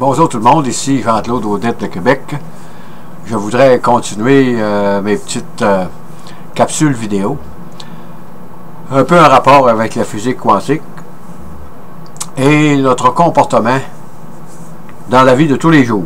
Bonjour tout le monde, ici Jean-Claude Audette de Québec. Je voudrais continuer mes petites capsules vidéo. Un peu en rapport avec la physique quantique et notre comportement dans la vie de tous les jours.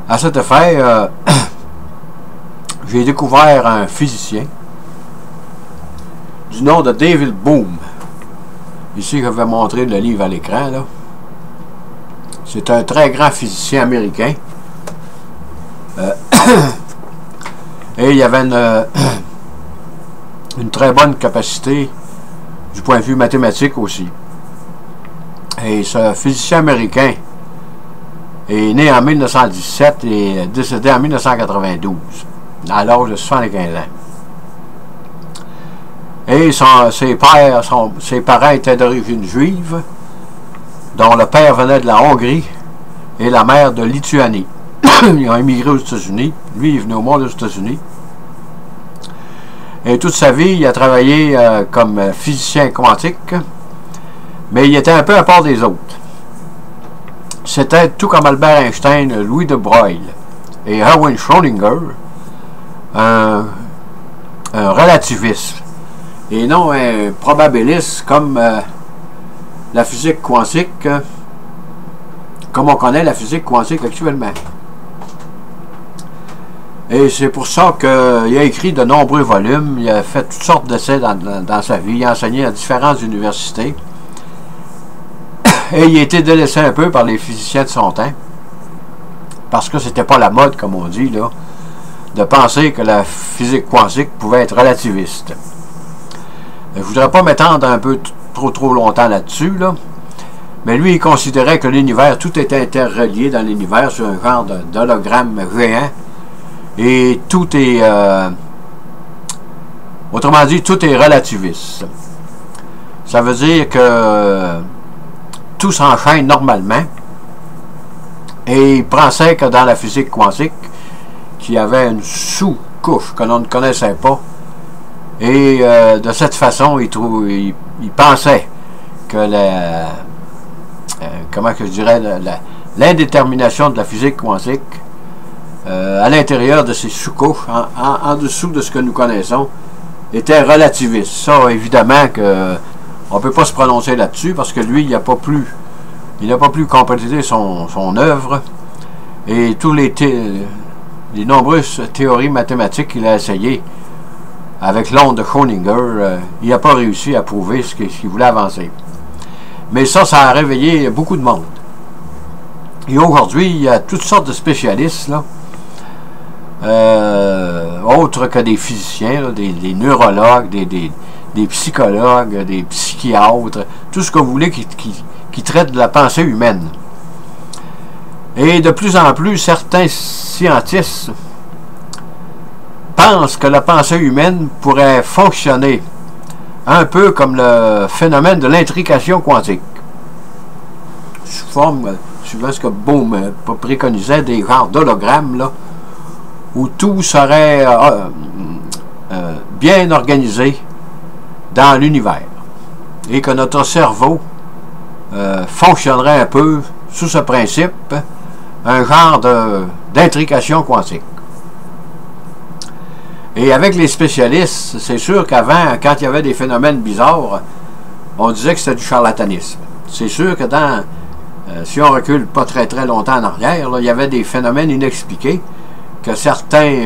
À cet effet, j'ai découvert un physicien du nom de David Bohm. Ici, je vais montrer le livre à l'écran, là. C'est un très grand physicien américain. Et il y avait une très bonne capacité du point de vue mathématique aussi. Et ce physicien américain est né en 1917 et décédé en 1992, à l'âge de 75 ans. Et ses parents étaient d'origine juive, dont le père venait de la Hongrie et la mère de Lituanie. Ils ont émigré aux États-Unis. Lui, il est venu au monde aux États-Unis. Et toute sa vie, il a travaillé comme physicien quantique, mais il était un peu à part des autres. C'était, tout comme Albert Einstein, Louis de Broglie et Erwin Schrödinger, un relativiste, et non un probabiliste comme la physique quantique, comme on connaît la physique quantique actuellement. Et c'est pour ça qu'il a écrit de nombreux volumes, il a fait toutes sortes d'essais dans sa vie, il a enseigné à différentes universités, et il a été délaissé un peu par les physiciens de son temps, parce que c'était pas la mode, comme on dit, là, de penser que la physique quantique pouvait être relativiste. Je ne voudrais pas m'étendre un peu trop longtemps là-dessus, là. Mais lui, il considérait que l'univers, tout était interrelié dans l'univers sur un genre d'hologramme géant. Et tout est... autrement dit, tout est relativiste. Ça veut dire que tout s'enchaîne normalement. Et il pensait que dans la physique quantique, qu'il y avait une sous-couche que l'on ne connaissait pas. Et de cette façon, il pensait que comment que je dirais, l'indétermination de la physique quantique à l'intérieur de ces sous-couches, en dessous de ce que nous connaissons, était relativiste. Ça, évidemment, que on ne peut pas se prononcer là-dessus, parce que lui, il n'a pas pu compléter son œuvre, et tous les nombreuses théories mathématiques qu'il a essayées avec l'onde de Schrödinger, il n'a pas réussi à prouver ce qu'il voulait avancer. Mais ça a réveillé beaucoup de monde. Et aujourd'hui, il y a toutes sortes de spécialistes, là, autres que des physiciens, là, des neurologues, des psychologues, des psychiatres, tout ce que vous voulez qui traite de la pensée humaine. Et de plus en plus, certains scientifiques pensent que la pensée humaine pourrait fonctionner un peu comme le phénomène de l'intrication quantique, sous forme, suivant ce que Bohm préconisait, des genres d'hologrammes, là, où tout serait bien organisé dans l'univers, et que notre cerveau fonctionnerait un peu sous ce principe, un genre d'intrication quantique. Et avec les spécialistes, c'est sûr qu'avant, quand il y avait des phénomènes bizarres, on disait que c'était du charlatanisme. C'est sûr que si on recule pas très longtemps en arrière, là, il y avait des phénomènes inexpliqués que certains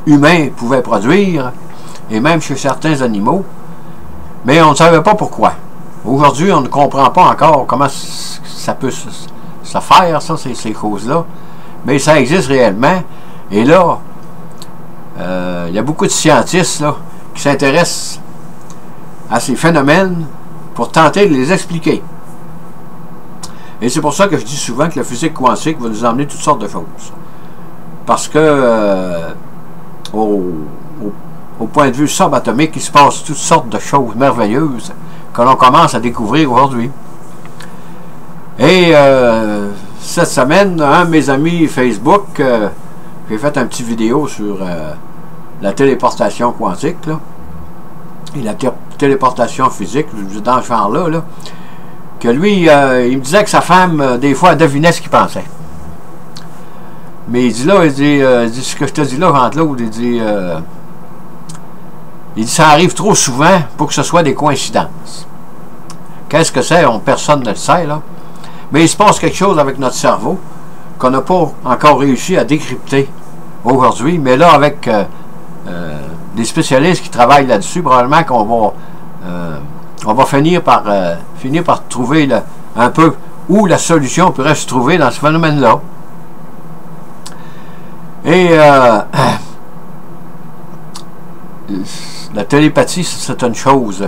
humains pouvaient produire, et même chez certains animaux, mais on ne savait pas pourquoi. Aujourd'hui, on ne comprend pas encore comment ça peut se faire, ça, ces choses-là, mais ça existe réellement, et là, il y a beaucoup de scientifiques là, qui s'intéressent à ces phénomènes pour tenter de les expliquer. Et c'est pour ça que je dis souvent que la physique quantique va nous emmener toutes sortes de choses. Parce que au point de vue subatomique, il se passe toutes sortes de choses merveilleuses que l'on commence à découvrir aujourd'hui. Et cette semaine, un de mes amis Facebook, j'ai fait un petit vidéo sur la téléportation quantique, là, et la téléportation physique, dans ce genre-là, là. que lui, il me disait que sa femme, des fois, elle devinait ce qu'il pensait. Mais il dit là, il dit ce que je te dis là, entre l'autre, il dit ça arrive trop souvent pour que ce soit des coïncidences. Qu'est-ce que c'est? Personne ne le sait, là. Mais il se passe quelque chose avec notre cerveau qu'on n'a pas encore réussi à décrypter aujourd'hui. Mais là, avec des spécialistes qui travaillent là-dessus, probablement qu'on va, on va finir par trouver un peu où la solution pourrait se trouver dans ce phénomène-là. Et la télépathie, c'est une chose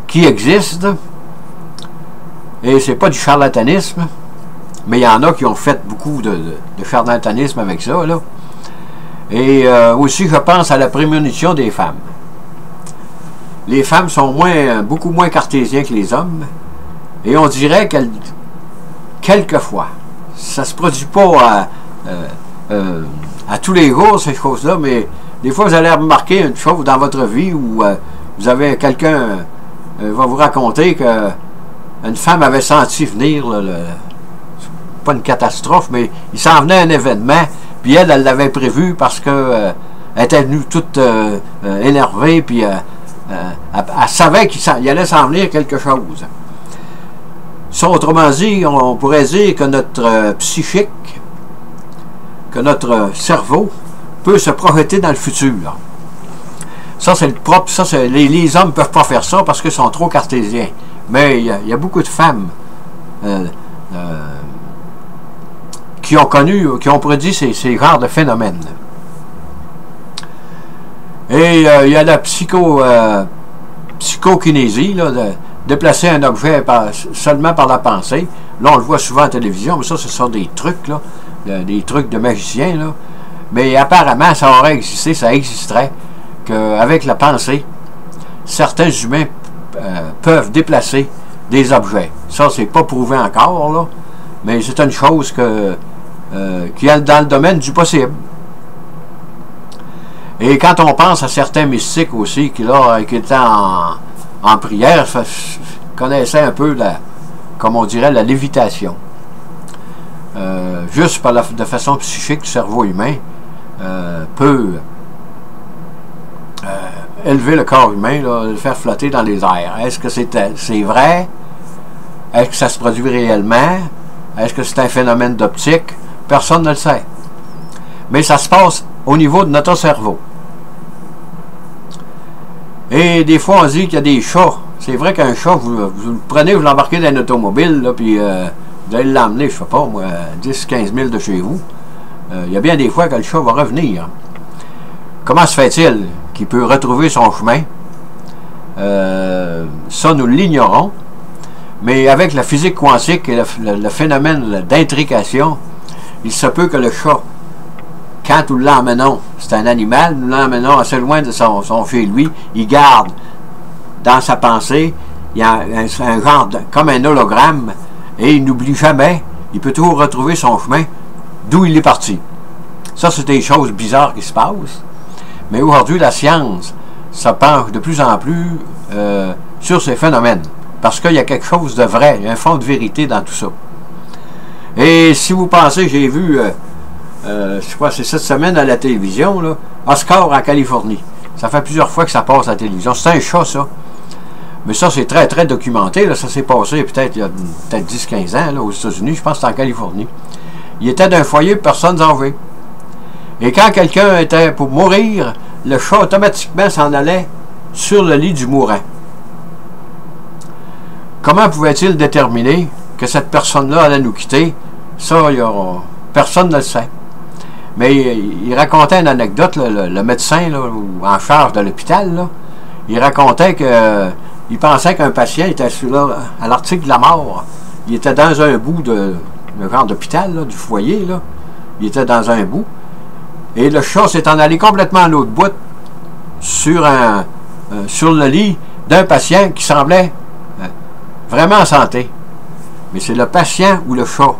qui existe, et c'est pas du charlatanisme, mais il y en a qui ont fait beaucoup de charlatanisme avec ça, là. Et aussi, je pense à la prémonition des femmes. Les femmes sont beaucoup moins cartésiens que les hommes, et on dirait qu'elles, quelquefois, ça se produit pas à tous les jours, ces choses-là, mais des fois, vous allez remarquer une chose dans votre vie où vous avez quelqu'un va vous raconter que une femme avait senti venir, pas une catastrophe, mais il s'en venait un événement, puis elle l'avait prévu parce que elle était venue toute énervée, puis elle savait qu'il allait s'en venir quelque chose. Ça, autrement dit, on pourrait dire que notre psychique, que notre cerveau peut se projeter dans le futur. Ça, c'est le propre. Ça, les hommes ne peuvent pas faire ça parce qu'ils sont trop cartésiens. Mais il y a beaucoup de femmes qui ont connu, qui ont prédit ces genres de phénomènes. Et il y a la psychokinésie, là, de déplacer un objet seulement par la pensée. Là, on le voit souvent à la télévision, mais ça, ce sont des trucs, là, des trucs de magiciens, là. Mais apparemment, ça aurait existé, ça existerait, qu'avec la pensée, certains humains peuvent déplacer des objets. Ça, c'est pas prouvé encore, là, mais c'est une chose qui est dans le domaine du possible. Et quand on pense à certains mystiques aussi qui étaient en prière, connaissaient un peu, comme on dirait, la lévitation. Juste de façon psychique, le cerveau humain peut élever le corps humain, là, le faire flotter dans les airs. Est-ce que c'est vrai? Est-ce que ça se produit réellement? Est-ce que c'est un phénomène d'optique? Personne ne le sait. Mais ça se passe au niveau de notre cerveau. Et des fois, on dit qu'il y a des chats. C'est vrai qu'un chat, vous le prenez, vous l'embarquez dans une automobile, là, puis vous allez l'emmener, je ne sais pas, moi, 10-15 000 de chez vous. Il y a bien des fois que le chat va revenir. Comment se fait-il qu'il peut retrouver son chemin? Ça, nous l'ignorons. Mais avec la physique quantique et le phénomène d'intrication, il se peut que le chat, quand nous l'emmenons, c'est un animal, nous l'emmenons assez loin de son chez lui, il garde dans sa pensée, il y a un genre comme un hologramme, et il n'oublie jamais, il peut toujours retrouver son chemin d'où il est parti. Ça, c'est des choses bizarres qui se passent. Mais aujourd'hui, la science se penche de plus en plus sur ces phénomènes. Parce qu'il y a quelque chose de vrai, il y a un fond de vérité dans tout ça. Et si vous pensez, j'ai vu, je crois que c'est cette semaine à la télévision, là, Oscar en Californie. Ça fait plusieurs fois que ça passe à la télévision. C'est un chat, ça. Mais ça, c'est très, très documenté. Là. Ça s'est passé peut-être il y a 10-15 ans là, aux États-Unis. Je pense que c'est en Californie. Il était d'un foyer de personnes âgées. Et quand quelqu'un était pour mourir, le chat automatiquement s'en allait sur le lit du mourant. Comment pouvait-il déterminer que cette personne-là allait nous quitter? Ça, personne ne le sait. Mais il racontait une anecdote, le médecin là, en charge de l'hôpital, là, il racontait qu'il pensait qu'un patient était à l'article de la mort. Il était dans un bout le genre d'hôpital, là, du foyer, là. Il était dans un bout. Et le chat s'est en allé complètement à l'autre bout sur le lit d'un patient qui semblait vraiment en santé. Mais c'est le patient ou le chat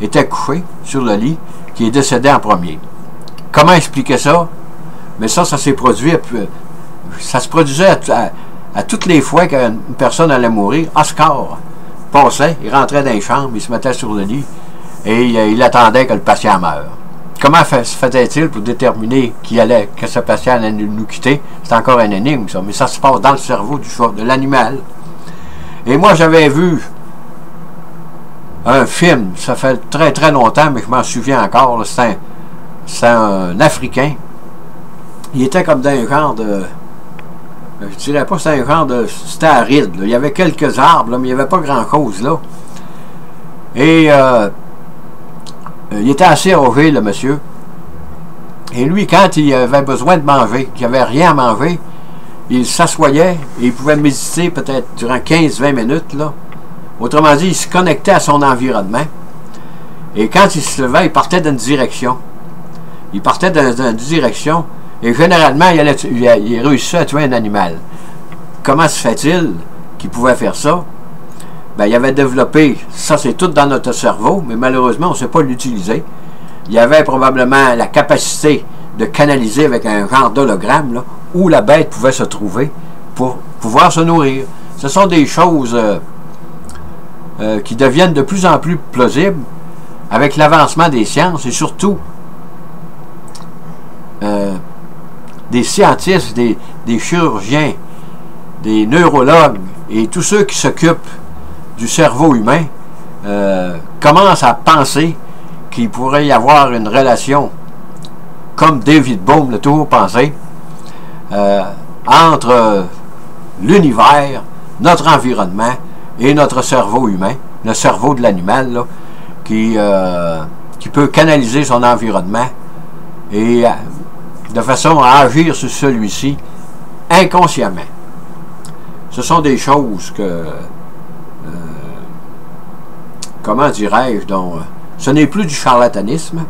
était couché sur le lit qui est décédé en premier. Comment expliquer ça? Mais ça s'est produit. Ça se produisait à toutes les fois qu'une personne allait mourir, Oscar passait, il rentrait dans les chambres, il se mettait sur le lit et il attendait que le patient meure. Comment se faisait-il pour déterminer que ce patient allait nous quitter? C'est encore un énigme, ça, mais ça se passe dans le cerveau de l'animal. Et moi, j'avais vu un film, ça fait très très longtemps, mais je m'en souviens encore, c'est un Africain. Il était comme dans un genre de... Je dirais pas c'était un genre de... C'était aride, là. Il y avait quelques arbres, là, mais il n'y avait pas grand-chose, là. Et il était assez âgé, le monsieur. Et lui, quand il avait besoin de manger, qu'il n'avait rien à manger, il s'assoyait et il pouvait méditer peut-être durant 15-20 minutes, là. Autrement dit, il se connectait à son environnement. Et quand il se levait, il partait d'une direction. Il partait d'une direction et généralement, il réussissait à tuer un animal. Comment se fait-il qu'il pouvait faire ça? Ben, il avait développé, ça c'est tout dans notre cerveau, mais malheureusement, on ne sait pas l'utiliser. Il y avait probablement la capacité de canaliser avec un genre d'hologramme, là, où la bête pouvait se trouver pour pouvoir se nourrir. Ce sont des choses qui deviennent de plus en plus plausibles avec l'avancement des sciences et surtout des scientifiques, des chirurgiens, des neurologues et tous ceux qui s'occupent du cerveau humain commencent à penser qu'il pourrait y avoir une relation, comme David Bohm l'a toujours pensé, entre l'univers, notre environnement et notre cerveau humain, le cerveau de l'animal, qui peut canaliser son environnement et de façon à agir sur celui-ci inconsciemment. Ce sont des choses que, comment dirais-je, donc, ce n'est plus du charlatanisme,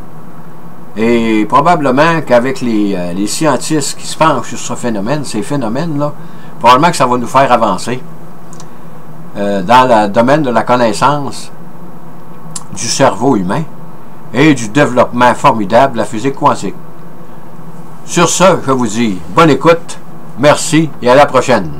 et probablement qu'avec les scientifiques qui se penchent sur ce phénomène, ces phénomènes-là, probablement que ça va nous faire avancer dans le domaine de la connaissance du cerveau humain et du développement formidable de la physique quantique. Sur ce, je vous dis bonne écoute, merci et à la prochaine.